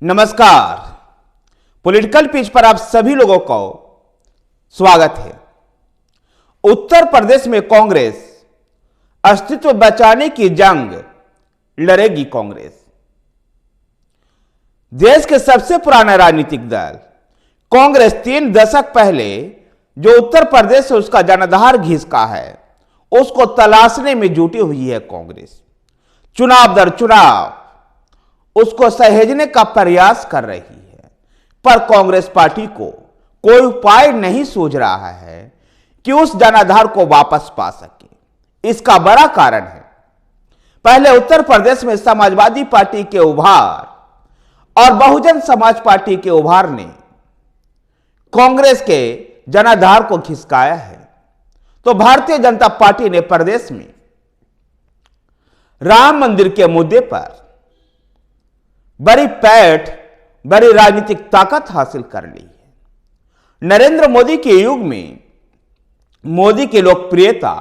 नमस्कार। Political pitch पर आप सभी लोगों को स्वागत है। उत्तर प्रदेश में कांग्रेस अस्तित्व बचाने की जंग लड़ेगी। कांग्रेस देश के सबसे पुराना राजनीतिक दल कांग्रेस 3 दशक पहले जो उत्तर प्रदेश से उसका जनाधार घिसका है उसको तलाशने में जुटी हुई है। कांग्रेस चुनाव दर चुनाव उसको सहेजने का प्रयास कर रही है, पर कांग्रेस पार्टी को कोई उपाय नहीं सूझ रहा है कि उस जनाधार को वापस पा सके। इसका बड़ा कारण है, पहले उत्तर प्रदेश में समाजवादी पार्टी के उभार और बहुजन समाज पार्टी के उभार ने कांग्रेस के जनाधार को खिसकाया है, तो भारतीय जनता पार्टी ने प्रदेश में राम मंदिर के मुद्दे पर बड़ी पैठ, बड़ी राजनीतिक ताकत हासिल कर ली है। नरेंद्र मोदी के युग में मोदी की लोकप्रियता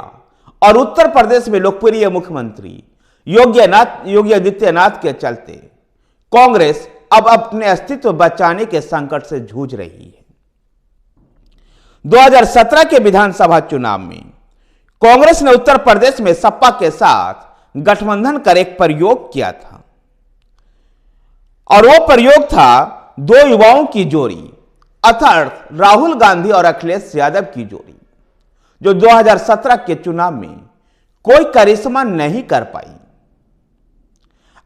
और उत्तर प्रदेश में लोकप्रिय मुख्यमंत्री योगी आदित्यनाथ के चलते कांग्रेस अब अपने अस्तित्व बचाने के संकट से जूझ रही है। 2017 के विधानसभा चुनाव में कांग्रेस ने उत्तर प्रदेश में सपा के साथ गठबंधन कर एक प्रयोग किया था, और वो प्रयोग था 2 युवाओं की जोड़ी, अर्थात राहुल गांधी और अखिलेश यादव की जोड़ी, जो 2017 के चुनाव में कोई करिश्मा नहीं कर पाई।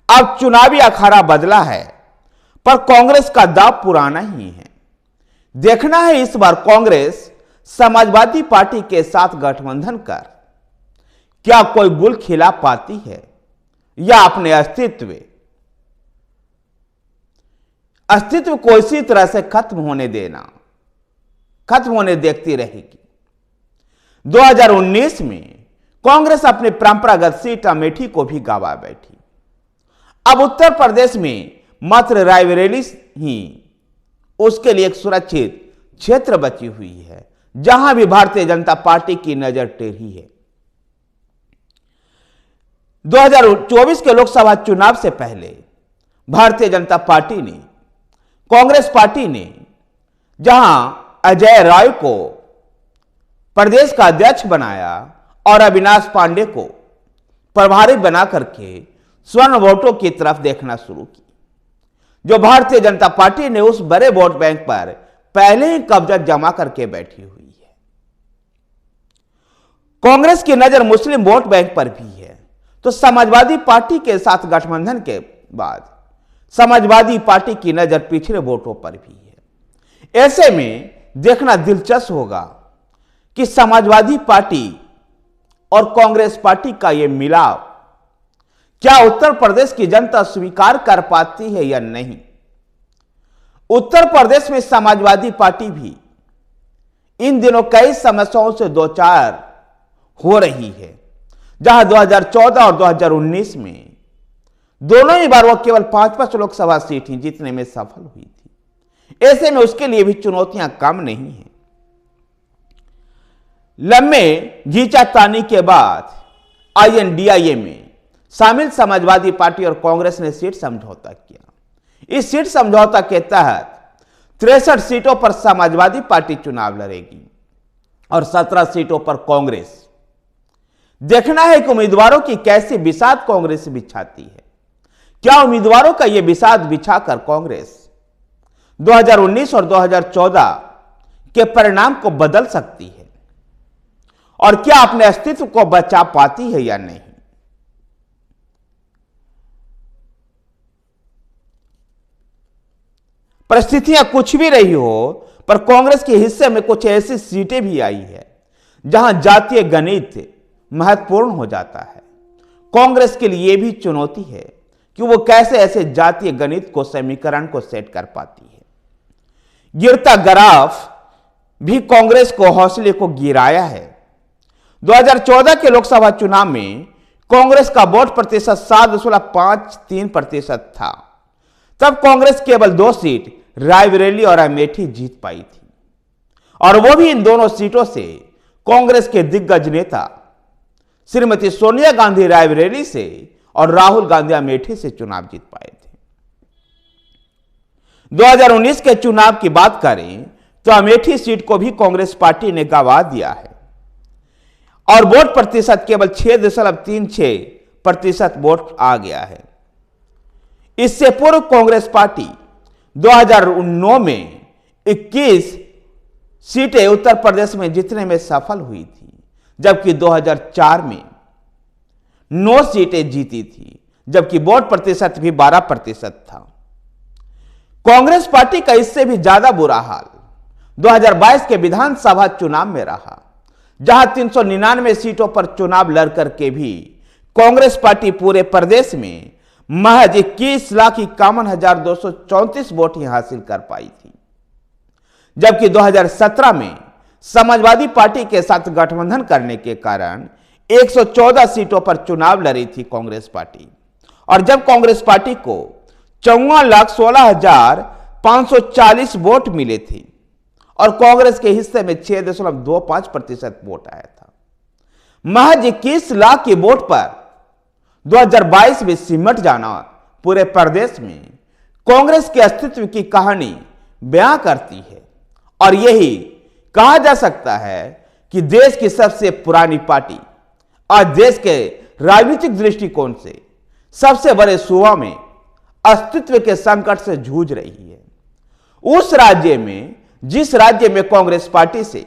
अब चुनावी अखाड़ा बदला है, पर कांग्रेस का दांव पुराना ही है। देखना है इस बार कांग्रेस समाजवादी पार्टी के साथ गठबंधन कर क्या कोई गुल खिला पाती है, या अपने अस्तित्व को इसी तरह से खत्म होने देखती रहेगी। 2019 में कांग्रेस अपनी परंपरागत सीट अमेठी को भी गंवा बैठी। अब उत्तर प्रदेश में मात्र रायबरेली ही उसके लिए एक सुरक्षित क्षेत्र बची हुई है, जहां भी भारतीय जनता पार्टी की नजर टेढ़ी है। 2024 के लोकसभा चुनाव से पहले भारतीय जनता पार्टी ने, कांग्रेस पार्टी ने, जहां अजय राय को प्रदेश का अध्यक्ष बनाया और अविनाश पांडे को प्रभारी बना करके स्वर्ण वोटों की तरफ देखना शुरू की, जो भारतीय जनता पार्टी ने उस बड़े वोट बैंक पर पहले ही कब्जा जमा करके बैठी हुई है। कांग्रेस की नजर मुस्लिम वोट बैंक पर भी है, तो समाजवादी पार्टी के साथ गठबंधन के बाद समाजवादी पार्टी की नजर पिछड़े वोटों पर भी है। ऐसे में देखना दिलचस्प होगा कि समाजवादी पार्टी और कांग्रेस पार्टी का यह मिलाव क्या उत्तर प्रदेश की जनता स्वीकार कर पाती है या नहीं। उत्तर प्रदेश में समाजवादी पार्टी भी इन दिनों कई समस्याओं से दो चार हो रही है, जहां 2014 और 2019 में दोनों ही बार वो केवल 5-5 लोकसभा सीट ही जीतने में सफल हुई थी। ऐसे में उसके लिए भी चुनौतियां कम नहीं हैं। लंबे खींचातानी के बाद INDIA में शामिल समाजवादी पार्टी और कांग्रेस ने सीट समझौता किया। इस सीट समझौता के तहत 63 सीटों पर समाजवादी पार्टी चुनाव लड़ेगी और 17 सीटों पर कांग्रेस। देखना है कि उम्मीदवारों की कैसी बिसात कांग्रेस बिछाती है। क्या उम्मीदवारों का यह बिसात बिछाकर कांग्रेस 2019 और 2014 के परिणाम को बदल सकती है, और क्या अपने अस्तित्व को बचा पाती है या नहीं। परिस्थितियां कुछ भी रही हो, पर कांग्रेस के हिस्से में कुछ ऐसी सीटें भी आई है जहां जातीय गणित महत्वपूर्ण हो जाता है। कांग्रेस के लिए भी चुनौती है कि वो कैसे ऐसे जातीय गणित को समीकरण को सेट कर पाती है। गिरता ग्राफ भी कांग्रेस को हौसले को गिराया है। 2014 के लोकसभा चुनाव में कांग्रेस का वोट प्रतिशत 7.53% था। तब कांग्रेस केवल 2 सीट रायबरेली और अमेठी जीत पाई थी, और वो भी इन दोनों सीटों से कांग्रेस के दिग्गज नेता श्रीमती सोनिया गांधी रायबरेली से और राहुल गांधी अमेठी से चुनाव जीत पाए थे। 2019 के चुनाव की बात करें तो अमेठी सीट को भी कांग्रेस पार्टी ने गंवा दिया है और वोट प्रतिशत केवल 6.36% वोट आ गया है। इससे पूर्व कांग्रेस पार्टी 2009 में 21 सीटें उत्तर प्रदेश में जीतने में सफल हुई थी, जबकि 2004 में 9 सीटें जीती थी, जबकि वोट प्रतिशत भी 12% था। कांग्रेस पार्टी का इससे भी ज्यादा बुरा हाल 2022 के विधानसभा चुनाव में रहा, जहां 399 सीटों पर चुनाव लड़ करके भी कांग्रेस पार्टी पूरे प्रदेश में महज 21,51,234 वोट ही हासिल कर पाई थी, जबकि 2017 में समाजवादी पार्टी के साथ गठबंधन करने के कारण 114 सीटों पर चुनाव लड़ी थी कांग्रेस पार्टी, और जब कांग्रेस पार्टी को 54,16,540 वोट मिले थे और कांग्रेस के हिस्से में 6.25% वोट आया था। महज 21 लाख के वोट पर 2022 में सिमट जाना पूरे प्रदेश में कांग्रेस के अस्तित्व की कहानी बयां करती है, और यही कहा जा सकता है कि देश की सबसे पुरानी पार्टी आज देश के राजनीतिक दृष्टिकोण से सबसे बड़े सूबा में अस्तित्व के संकट से जूझ रही है। उस राज्य में, जिस राज्य में कांग्रेस पार्टी से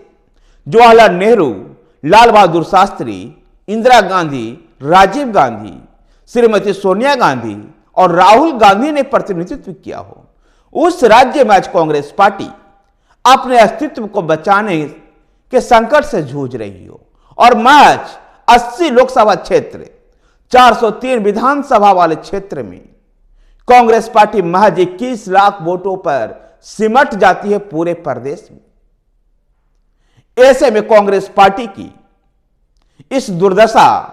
जवाहरलाल नेहरू, लाल बहादुर शास्त्री, इंदिरा गांधी, राजीव गांधी, श्रीमती सोनिया गांधी और राहुल गांधी ने प्रतिनिधित्व किया हो, उस राज्य में आज कांग्रेस पार्टी अपने अस्तित्व को बचाने के संकट से जूझ रही हो और महज 80 लोकसभा क्षेत्र, 403 विधानसभा वाले क्षेत्र में कांग्रेस पार्टी महज 21 लाख वोटों पर सिमट जाती है पूरे प्रदेश में। ऐसे में कांग्रेस पार्टी की इस दुर्दशा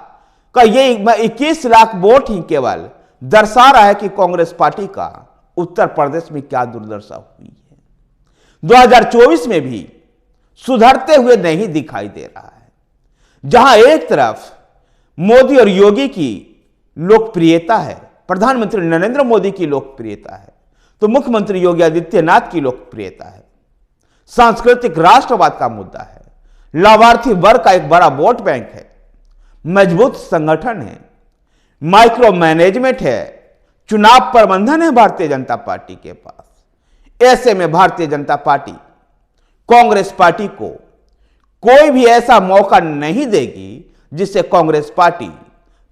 का ये 21 लाख वोट ही केवल दर्शा रहा है कि कांग्रेस पार्टी का उत्तर प्रदेश में क्या दुर्दशा हुई है। 2024 में भी सुधरते हुए नहीं दिखाई दे रहा है। जहां एक तरफ मोदी और योगी की लोकप्रियता है, प्रधानमंत्री नरेंद्र मोदी की लोकप्रियता है, तो मुख्यमंत्री योगी आदित्यनाथ की लोकप्रियता है। सांस्कृतिक राष्ट्रवाद का मुद्दा है, लाभार्थी वर्ग का एक बड़ा वोट बैंक है, मजबूत संगठन है, माइक्रो मैनेजमेंट है, चुनाव प्रबंधन है भारतीय जनता पार्टी के पास। ऐसे में भारतीय जनता पार्टी कांग्रेस पार्टी को कोई भी ऐसा मौका नहीं देगी जिससे कांग्रेस पार्टी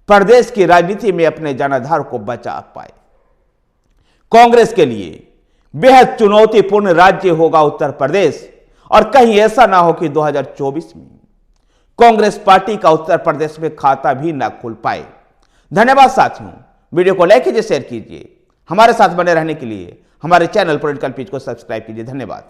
प्रदेश की राजनीति में अपने जनाधार को बचा पाए। कांग्रेस के लिए बेहद चुनौतीपूर्ण राज्य होगा उत्तर प्रदेश, और कहीं ऐसा ना हो कि 2024 में कांग्रेस पार्टी का उत्तर प्रदेश में खाता भी ना खुल पाए। धन्यवाद साथियों, वीडियो को लाइक कीजिए, शेयर कीजिए। हमारे साथ बने रहने के लिए हमारे चैनल पॉलिटिकल पिच को सब्सक्राइब कीजिए। धन्यवाद।